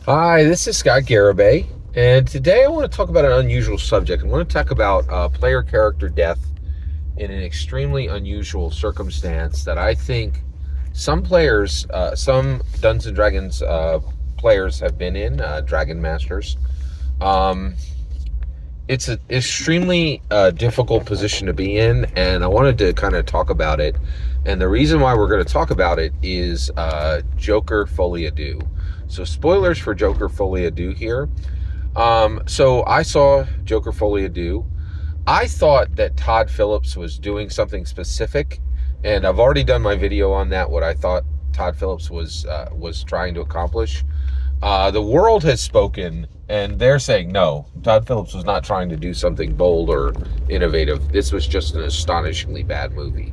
Hi, this is Scott Garibay, and today I want to talk about an unusual subject. I want to talk about player character death in an extremely unusual circumstance that I think some players, some Dungeons and Dragons players have been in, Dragon Masters. Um, it's an extremely difficult position to be in, and I wanted to kind of talk about it. And the reason why we're going to talk about it is Joker Folie. So, spoilers for Joker Folie here. So I saw Joker Folie. I thought that Todd Phillips was doing something specific, and I've already done my video on that. What I thought Todd Phillips was trying to accomplish. The world has spoken, and they're saying no. Todd Phillips was not trying to do something bold or innovative. This was just an astonishingly bad movie.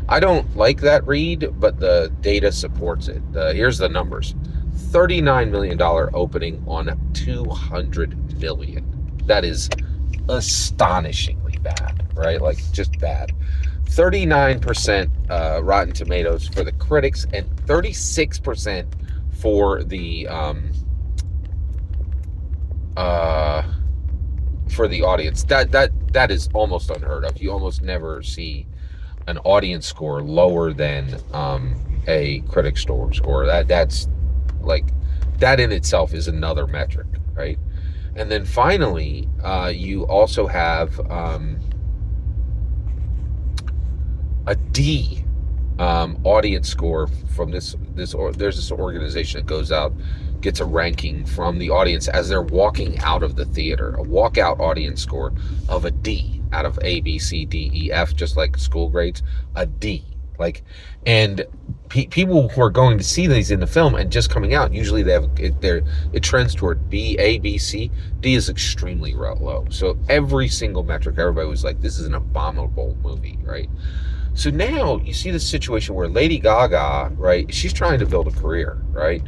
I don't like that read, but the data supports it. Here's the numbers: $39 million opening on $200 million. That is astonishingly bad, right? Like, just bad. 39% Rotten Tomatoes for the critics and 36% for the audience. That is almost unheard of. You almost never see an audience score lower than a critic score. That's like, that in itself is another metric, right? And then finally, you also have a D audience score from this. There's this organization that goes out, gets a ranking from the audience as they're walking out of the theater, a walkout audience score of a D out of A, B, C, D, E, F, just like school grades, a D. Like, and people who are going to see these in the film and just coming out, usually they have it trends toward B, A, B, C. D is extremely low. So every single metric, everybody was like, this is an abominable movie, right? So now you see this situation where Lady Gaga, right, she's trying to build a career, right?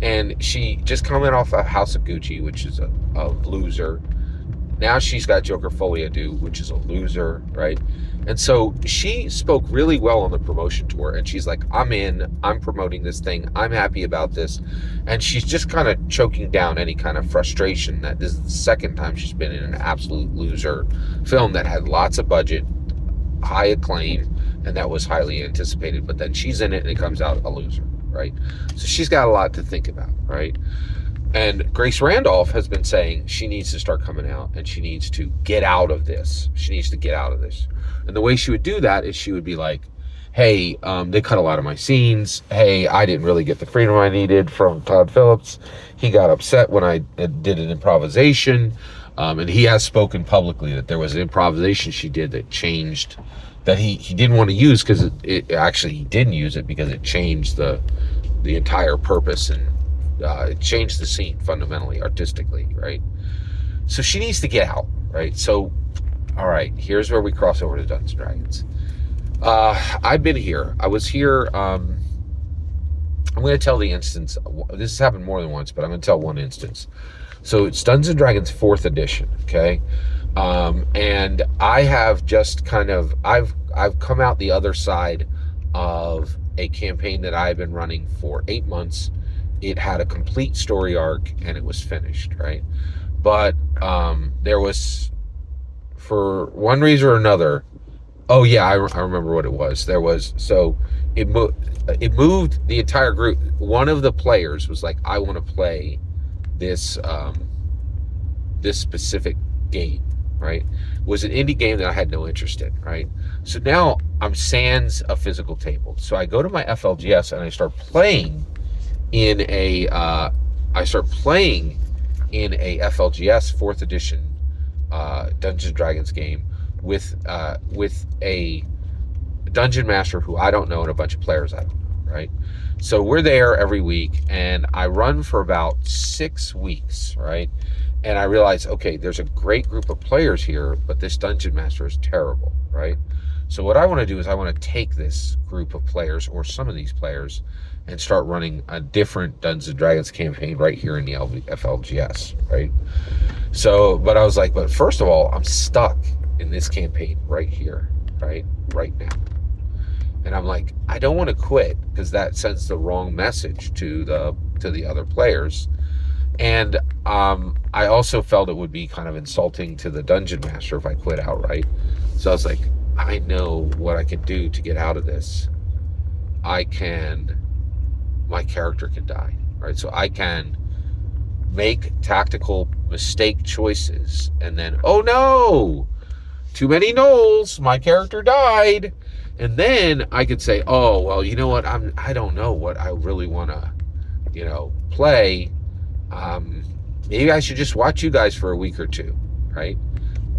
And she just coming off of House of Gucci, which is a loser. Now she's got Joker Folie, which is a loser, right? And so she spoke really well on the promotion tour, and she's like, I'm promoting this thing, I'm happy about this. And she's just kind of choking down any kind of frustration that this is the second time she's been in an absolute loser film that had lots of budget, high acclaim, and that was highly anticipated, but then she's in it and it comes out a loser, right? So she's got a lot to think about, right? And Grace Randolph has been saying she needs to start coming out and she needs to get out of this. She needs to get out of this. And the way she would do that is she would be like, hey, they cut a lot of my scenes. Hey, I didn't really get the freedom I needed from Todd Phillips. He got upset when I did an improvisation. And he has spoken publicly that there was an improvisation she did that changed, that he didn't want to use because it actually, he didn't use it because it changed the entire purpose, and it changed the scene fundamentally, artistically, right? So she needs to get out, right? So, all right, here's where we cross over to Dungeons and Dragons. I've been here. I was here. I'm going to tell the instance. This has happened more than once, but I'm going to tell one instance. So it's Dungeons and Dragons 4th edition, okay? And I have just kind of, I've come out the other side of a campaign that I've been running for 8 months. It had a complete story arc and it was finished, right? But there was, for one reason or another, oh yeah, I remember what it was. There was, so it moved the entire group. One of the players was like, I want to play this this specific game, right? It was an indie game that I had no interest in, right? So now I'm sans a physical table. So I go to my FLGS and I start playing in a FLGS 4th edition Dungeons and Dragons game with a dungeon master who I don't know and a bunch of players I don't know, right? So we're there every week, and I run for about 6 weeks, right? And I realize, okay, there's a great group of players here, but this dungeon master is terrible, right? So what I want to do is I want to take this group of players, or some of these players, and start running a different Dungeons and Dragons campaign right here in the FLGS, right? So, but I was like, but first of all, I'm stuck in this campaign right here, right now. And I'm like, I don't want to quit because that sends the wrong message to the other players. And I also felt it would be kind of insulting to the dungeon master if I quit outright. So I was like, I know what I can do to get out of this. My character can die, right? So I can make tactical mistake choices, and then, oh no, too many Knowles, my character died. And then I could say, oh, well, you know what? I don't know what I really want to, play. Maybe I should just watch you guys for a week or two, right?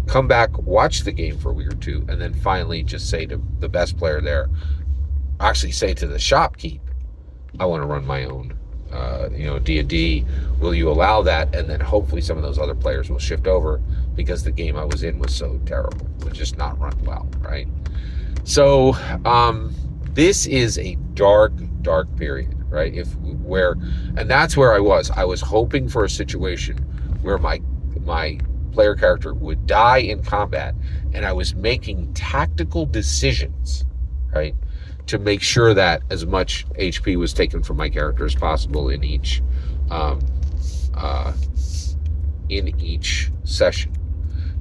Come back, watch the game for a week or two, and then finally just say to the best player there, actually say to the shopkeep, I want to run my own, D&D. Will you allow that? And then hopefully some of those other players will shift over because the game I was in was so terrible. It was just not run well, right? So this is a dark, dark period, right? And that's where I was. I was hoping for a situation where my player character would die in combat, and I was making tactical decisions, right, to make sure that as much HP was taken from my character as possible in each session.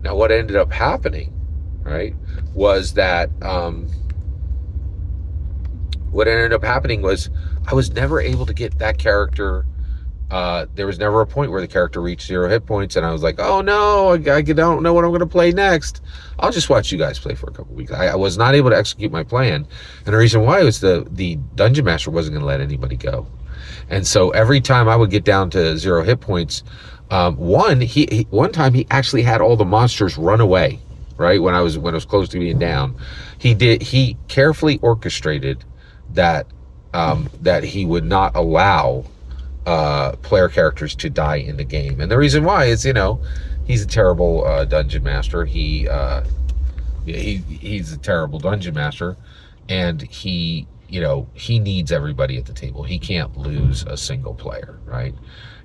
Now, what ended up happening, right, was that I was never able to get that character. There was never a point where the character reached 0 hit points, and I was like, oh no, I don't know what I'm going to play next. I'll just watch you guys play for a couple weeks. I was not able to execute my plan, and the reason why was the dungeon master wasn't going to let anybody go. And so every time I would get down to 0 hit points, one time he actually had all the monsters run away, right, when I was close to being down. He carefully orchestrated that he would not allow player characters to die in the game. And the reason why is, he's a terrible dungeon master. He's a terrible dungeon master, and he needs everybody at the table. He can't lose a single player, right?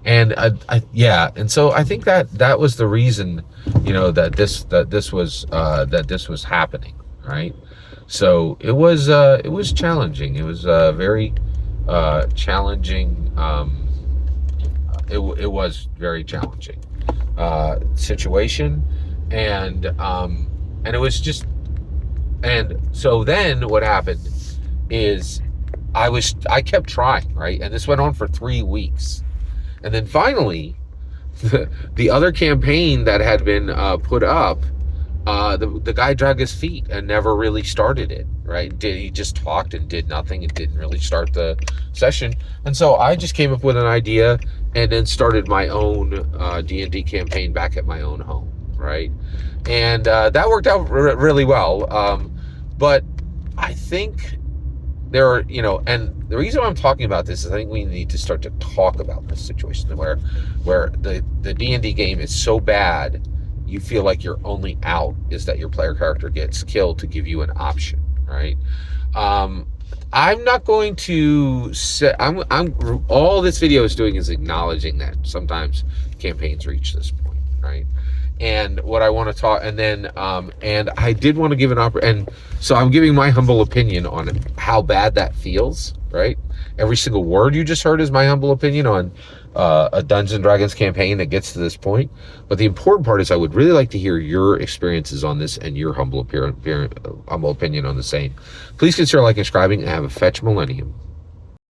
And and so I think that was the reason, that this was happening, right? So it was challenging. It was very challenging. It was very challenging situation, and it was just, and so then what happened is I kept trying, right, and this went on for 3 weeks, and then finally the other campaign that had been put up, the guy dragged his feet and never really started it, right? He just talked and did nothing and didn't really start the session. And so I just came up with an idea and then started my own D&D campaign back at my own home, right? And that worked out really well. But I think there are, and the reason why I'm talking about this is I think we need to start to talk about this situation where the D&D game is so bad, you feel like your only out is that your player character gets killed to give you an option, right? I'm not going to say, all this video is doing is acknowledging that sometimes campaigns reach this point, right? And what I want to talk, and then, and I did want to give and so I'm giving my humble opinion on how bad that feels, right? Every single word you just heard is my humble opinion on a Dungeons & Dragons campaign that gets to this point. But the important part is I would really like to hear your experiences on this and your humble opinion on the same. Please consider liking, subscribing, and have a fetch millennium.